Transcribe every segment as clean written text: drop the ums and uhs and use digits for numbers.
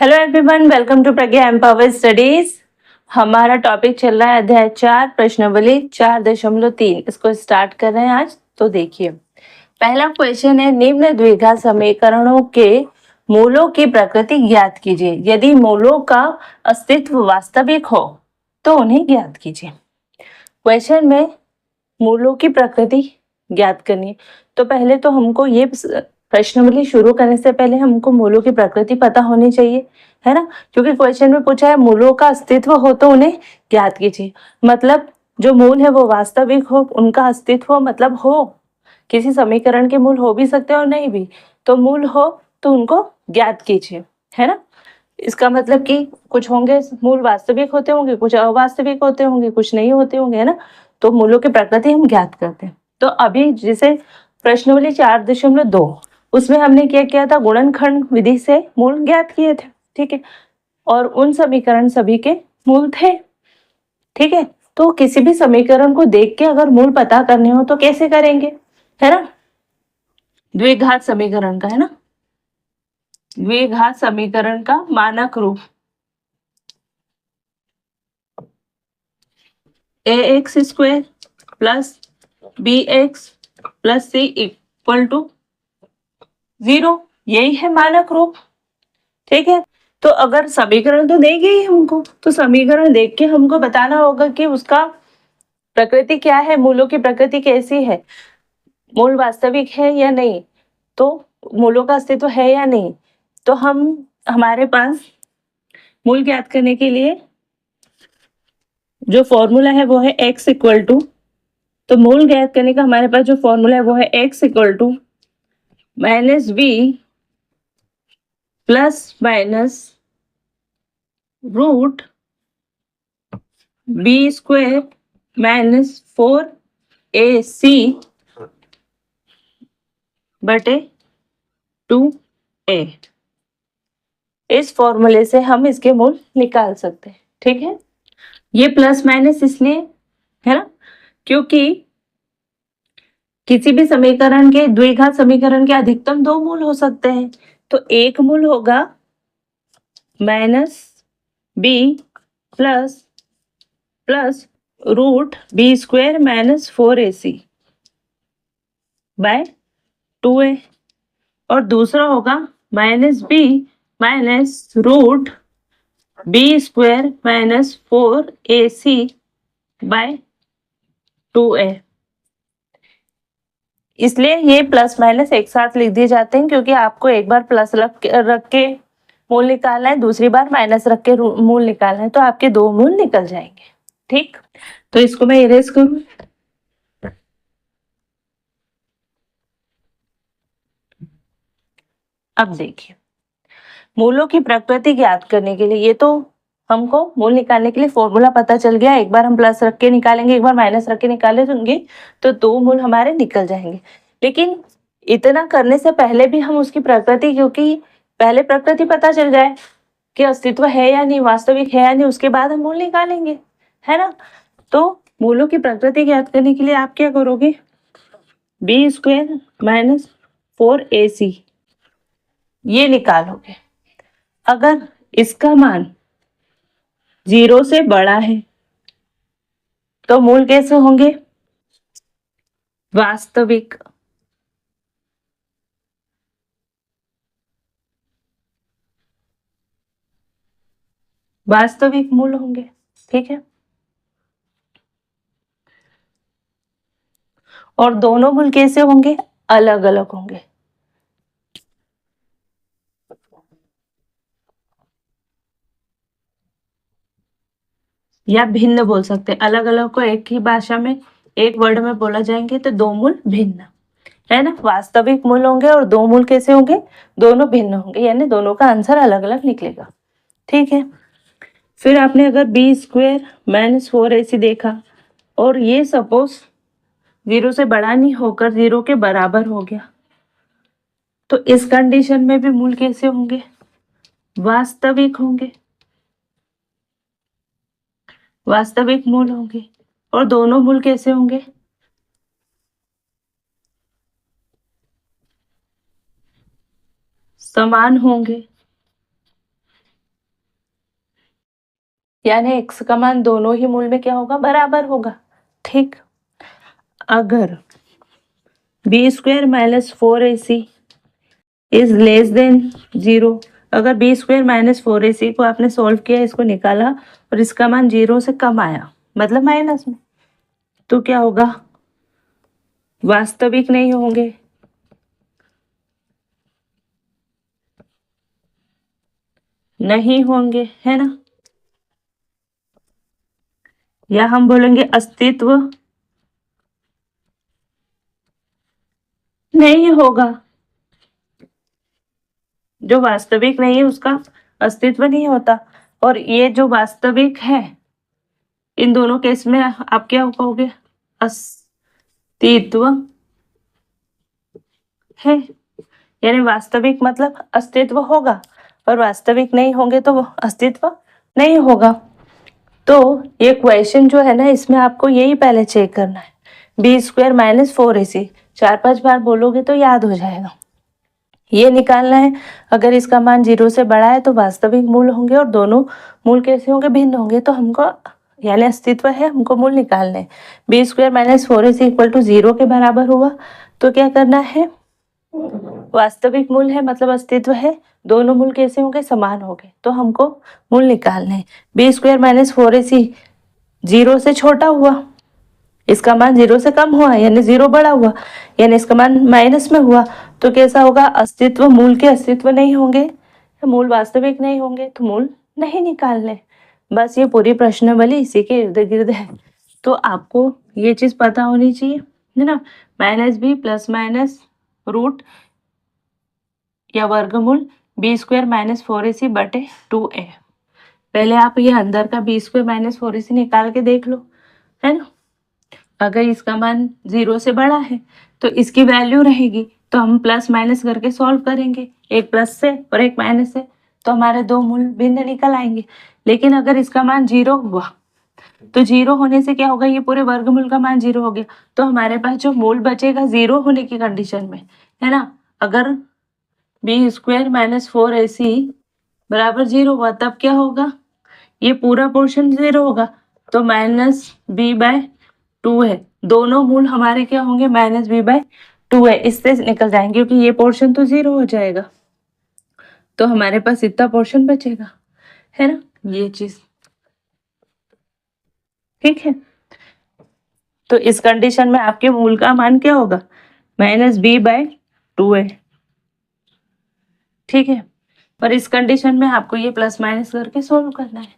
Hello everyone, welcome to Pragya empower studies. हमारा topic चल रहा है अध्याय 4 प्रश्नावली 4.3। इसको स्टार्ट कर रहे हैं आज। तो देखिए, पहला क्वेश्चन है, निम्न द्विघात समीकरणों के मूलों की प्रकृति ज्ञात कीजिए। यदि मूलों का अस्तित्व वास्तविक हो तो उन्हें ज्ञात कीजिए। क्वेश्चन में मूलों की प्रकृति ज्ञात करनी है, तो पहले तो हमको ये प्रश्नावली शुरू करने से पहले हमको मूलों की प्रकृति पता होनी चाहिए, है ना। क्योंकि क्वेश्चन में पूछा है मूलों का अस्तित्व हो तो उन्हें ज्ञात कीजिए। मतलब जो मूल है वो वास्तविक हो, उनका अस्तित्व हो, मतलब हो। किसी समीकरण के मूल हो भी सकते हैं और नहीं भी, तो मूल हो तो उनको ज्ञात कीजिए, है ना। इसका मतलब कि कुछ होंगे मूल वास्तविक होते होंगे, कुछ अवास्तविक होते होंगे, कुछ नहीं होते होंगे, है ना। तो मूलों की प्रकृति हम ज्ञात करते हैं। तो अभी जैसे प्रश्नावली 4.2 उसमें हमने क्या किया था, गुणनखंड विधि से मूल ज्ञात किए थे, ठीक है। और उन समीकरण सभी के मूल थे, ठीक है। तो किसी भी समीकरण को देख के अगर मूल पता करने हो तो कैसे करेंगे, है ना। द्विघात समीकरण का, है ना, द्विघात समीकरण का मानक रूप ax square plus bx plus c equal to 0, यही है मानक रूप, ठीक है। तो अगर समीकरण तो देंगे ही हमको, तो समीकरण देख के हमको बताना होगा कि उसका प्रकृति क्या है, मूलों की प्रकृति कैसी है, मूल वास्तविक है या नहीं, तो मूलों का अस्तित्व है या नहीं। तो हमारे पास मूल ज्ञात करने के लिए जो फॉर्मूला है वो है x इक्वल टू, तो मूल ज्ञात करने का हमारे पास जो फॉर्मूला है वो है x equal to minus B plus minus root B square minus 4ac बटे 2a। इस फॉर्मूले से हम इसके मूल निकाल सकते हैं, ठीक है। ये प्लस माइनस इसलिए है ना, क्योंकि किसी भी समीकरण के, द्विघात समीकरण के अधिकतम 2 मूल हो सकते हैं। तो एक मूल होगा minus B plus plus root B square minus 4ac by 2a, और दूसरा होगा minus B minus root B square minus 4ac by 2a। इसलिए ये प्लस माइनस एक साथ लिख दिए जाते हैं, क्योंकि आपको एक बार प्लस रख के मूल निकालना है, दूसरी बार माइनस रख के मूल निकालना है, तो आपके 2 मूल निकल जाएंगे, ठीक। तो इसको मैं इरेज करूं। अब देखिए, मूलों की प्रकृति ज्ञात करने के लिए, ये तो हमको मूल निकालने के लिए फॉर्मूला पता चल गया। एक बार हम प्लस रख के निकालेंगे, एक बार माइनस रख के निकालेंगे, तो 2 मूल हमारे निकल जाएंगे। लेकिन इतना करने से पहले भी हम उसकी प्रकृति, क्योंकि पहले प्रकृति पता चल जाए कि अस्तित्व है या नहीं, वास्तविक है या नहीं, उसके बाद हम मूल निकालेंगे, है ना। तो मूलों की प्रकृति ज्ञात करने के लिए आप क्या करोगे, बी स्क्वायर माइनस 4ac ये निकालोगे। अगर इसका मान 0 से बड़ा है तो मूल कैसे होंगे, वास्तविक। वास्तविक मूल होंगे, ठीक है। और दोनों मूल कैसे होंगे, अलग अलग होंगे। या भिन्न बोल सकते हैं, अलग अलग को एक ही भाषा में, एक वर्ड में बोला जाएंगे तो 2 मूल भिन्न, है ना। वास्तविक मूल होंगे और 2 मूल कैसे होंगे, दोनों भिन्न होंगे, यानी दोनों का आंसर अलग अलग निकलेगा, ठीक है। फिर आपने अगर बी स्क्वायर माइनस 4ac देखा और ये सपोज 0 से बड़ा नहीं होकर 0 के बराबर हो गया, तो इस कंडीशन में भी मूल कैसे होंगे, वास्तविक होंगे, वास्तविक मूल होंगे। और दोनों मूल कैसे होंगे, समान होंगे, यानी x का मान दोनों ही मूल में क्या होगा, बराबर होगा। ठीक, अगर B square minus 4ac is less than 0, अगर बी स्क्वायर माइनस 4ac को आपने सॉल्व किया, इसको निकाला और इसका मान 0 से कम आया, मतलब माइनस में, तो क्या होगा, वास्तविक नहीं होंगे। नहीं होंगे, है ना, या हम बोलेंगे अस्तित्व नहीं होगा। जो वास्तविक नहीं है उसका अस्तित्व नहीं होता। और ये जो वास्तविक है, इन दोनों केस में आप क्या कहोगे, अस्तित्व है। यानी वास्तविक मतलब अस्तित्व होगा, और वास्तविक नहीं होंगे तो वो अस्तित्व नहीं होगा। तो ये क्वेश्चन जो है ना, इसमें आपको यही पहले चेक करना है, बी स्क्वायर माइनस 4ac 4-5 बार बोलोगे तो याद हो जाएगा। ये निकालना है, अगर इसका मान 0 से बड़ा है तो वास्तविक मूल होंगे, और दोनों मूल कैसे होंगे, भिन्न होंगे। तो हमको यानी अस्तित्व है, हमको मूल निकालने हैं। B square minus 4ac equal to 0 के बराबर हुआ, तो क्या करना है, वास्तविक मूल है मतलब अस्तित्व है, दोनों मूल कैसे होंगे, समान होंगे, तो हमको मूल निकालने हैं। बी स्क्वायर माइनस 4ac 0 से छोटा हुआ, इसका मान 0 से कम हुआ, यानी 0 बड़ा हुआ, यानी इसका मान माइनस में हुआ, तो कैसा होगा, अस्तित्व, मूल के अस्तित्व नहीं होंगे, मूल वास्तविक नहीं होंगे, तो मूल नहीं निकालने। बस ये पूरी प्रश्नावली इसी के इर्द गिर्द है। तो आपको ये चीज पता होनी चाहिए, है ना, minus B plus minus root या वर्गमूल बी स्क्वायर माइनस 4ac बटे 2a। पहले आप ये अंदर का बी स्क्वायर माइनस 4ac निकाल के देख लो, है ना। अगर इसका मान 0 से बड़ा है तो इसकी वैल्यू रहेगी, तो हम प्लस माइनस करके सॉल्व करेंगे, एक प्लस से और एक माइनस से, तो हमारे दो मूल भिन्न निकल आएंगे। लेकिन अगर इसका मान 0 हुआ तो 0 होने से क्या होगा, ये पूरे वर्गमूल का मान 0 हो गया, तो हमारे पास जो मूल बचेगा 0 होने की कंडीशन में, है ना, अगर बी स्क्वायर माइनस 4ac बराबर 0 हुआ, तब क्या होगा, ये पूरा पोर्शन 0 होगा, तो माइनस बी बाय 2 है, दोनों मूल हमारे क्या होंगे, माइनस बी बाय 2 है, इससे निकल जाएंगे क्योंकि ये पोर्शन तो 0 हो जाएगा, तो हमारे पास इतना पोर्शन बचेगा, है ना, ये चीज ठीक है। तो इस कंडीशन में आपके मूल का मान क्या होगा, माइनस बी बाय 2 है, ठीक है। पर इस कंडीशन में आपको ये प्लस माइनस करके सोल्व करना है,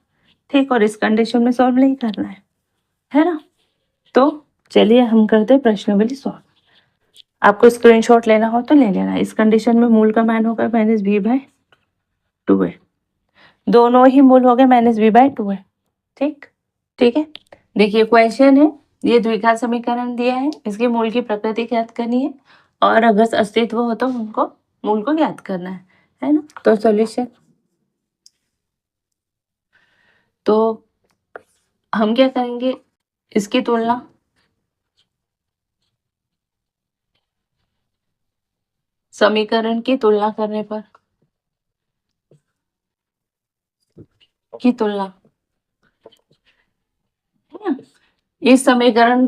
ठीक, और इस कंडीशन में सोल्व नहीं करना है ना। तो चलिए हम करते हैं प्रश्नावली सॉल्व। आपको स्क्रीनशॉट लेना हो तो ले लेना। इस कंडीशन में मूल का मान होगा माइनस बी बाय 2 है, दोनों ही मूल हो गए माइनस बी बाय 2 है, ठीक, ठीक है। देखिए क्वेश्चन है, ये द्विघात समीकरण दिया है, इसके मूल की प्रकृति ज्ञात करनी है, और अगर अस्तित्व हो तो उनको मूल को ज्ञात करना है ना। तो सॉल्यूशन, तो हम क्या करेंगे, इसकी तुलना समीकरण की तुलना करने पर, की तुलना, इस समीकरण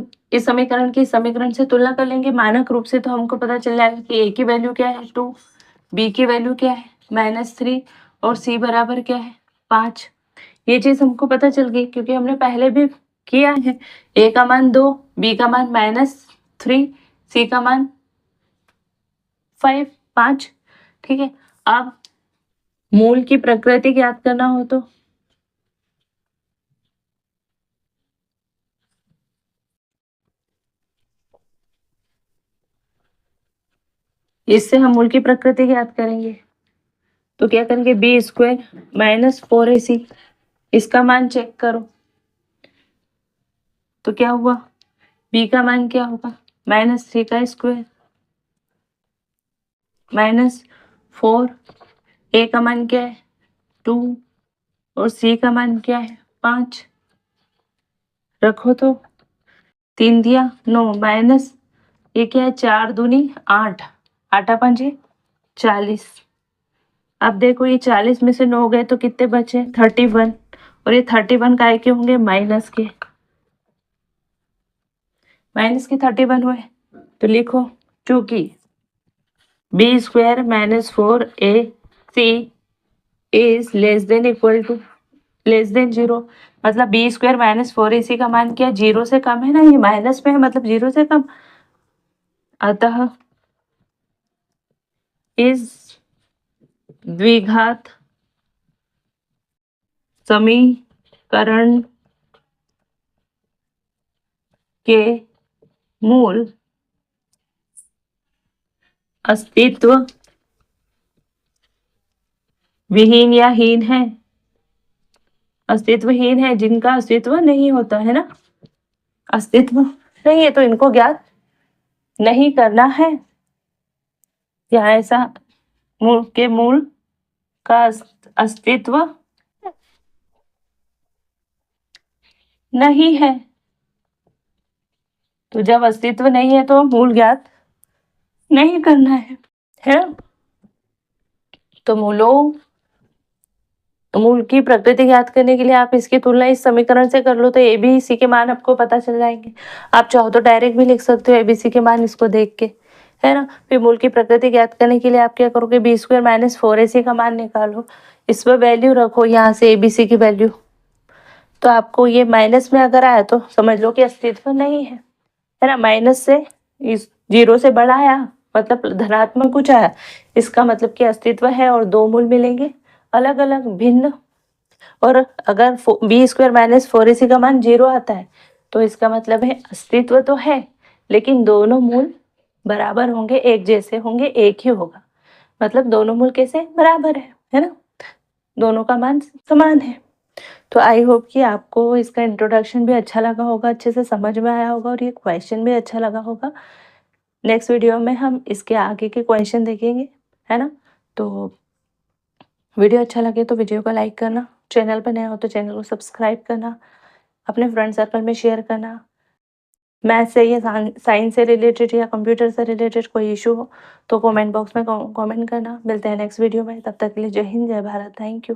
की समीकरण से तुलना कर लेंगे मानक रूप से, तो हमको पता चल जाएगा कि a की वैल्यू क्या है 2, b की वैल्यू क्या है -3, और c बराबर क्या है 5। ये चीज हमको पता चल गई क्योंकि हमने पहले भी किया है, a का मान 2, b का मान -3, c का मान 5, ठीक है। अब मूल की प्रकृति ज्ञात करना हो तो इससे हम मूल की प्रकृति ज्ञात करेंगे। तो क्या करेंगे, बी स्क्वायर माइनस 4ac, इसका मान चेक करो, तो क्या हुआ, b का मान क्या होगा -3 का स्क्वायर -4, a का मान क्या है 2, और c का मान क्या है 5, रखो तो 3 दिया 9 माइनस ये क्या है 4 दूनी 8, 8 पंजे 40। अब देखो ये 40 में से 9 गए तो कितने बचे 31, और ये 31 काय के होंगे, माइनस के 31 हुए। तो लिखो चूंकि B square minus 4ac is less than equal to less than 0, मतलब बी स्क्वायर माइनस 4ac का मान क्या 0 से कम है ना, ये माइनस में है मतलब 0 से कम, अतः इस द्विघात समीकरण के मूल अस्तित्व विहीन या हीन है, अस्तित्वहीन है, जिनका अस्तित्व नहीं होता है ना, अस्तित्व नहीं है तो इनको ज्ञात नहीं करना है, या ऐसा मूल के मूल का अस्तित्व नहीं है। तो जब अस्तित्व नहीं है तो मूल ज्ञात नहीं करना है? तो मूल की प्रकृति ज्ञात करने के लिए आप इसकी तुलना इस समीकरण से कर लो तो ए बी सी के मान आपको पता चल जाएंगे। आप चाहो तो डायरेक्ट भी लिख सकते हो ए बी सी के मान इसको देख के, है ना। फिर मूल की प्रकृति ज्ञात करने के लिए आप क्या करोगे, बी स्क्वायर माइनस 4ac का मान निकालो, इस पर वैल्यू रखो यहाँ से ए बी सी की वैल्यू, तो आपको ये माइनस में अगर आया तो समझ लो कि अस्तित्व नहीं है ना। माइनस से इस 0 से बड़ा आया मतलब धनात्मक कुछ आया, इसका मतलब कि अस्तित्व है, और दो मूल मिलेंगे अलग अलग भिन्न। और अगर बी स्क्वायर माइनस 4ac का मान 0 आता है तो इसका मतलब है अस्तित्व तो है लेकिन दोनों मूल बराबर होंगे, एक जैसे होंगे, एक ही होगा, मतलब दोनों मूल कैसे बराबर है ना, दोनों का मान समान है। तो आई होप कि आपको इसका इंट्रोडक्शन भी अच्छा लगा होगा, अच्छे से समझ में आया होगा और ये क्वेश्चन भी अच्छा लगा होगा। नेक्स्ट वीडियो में हम इसके आगे के क्वेश्चन देखेंगे, है ना। तो वीडियो अच्छा लगे तो वीडियो को लाइक करना, चैनल पर नया हो तो चैनल को सब्सक्राइब करना, अपने फ्रेंड सर्कल में शेयर करना। मैथ से या साइंस से रिलेटेड या कंप्यूटर से रिलेटेड कोई इशू हो तो कमेंट बॉक्स में कमेंट करना। मिलते हैं नेक्स्ट वीडियो में, तब तक के लिए जय हिंद, जय भारत, थैंक यू।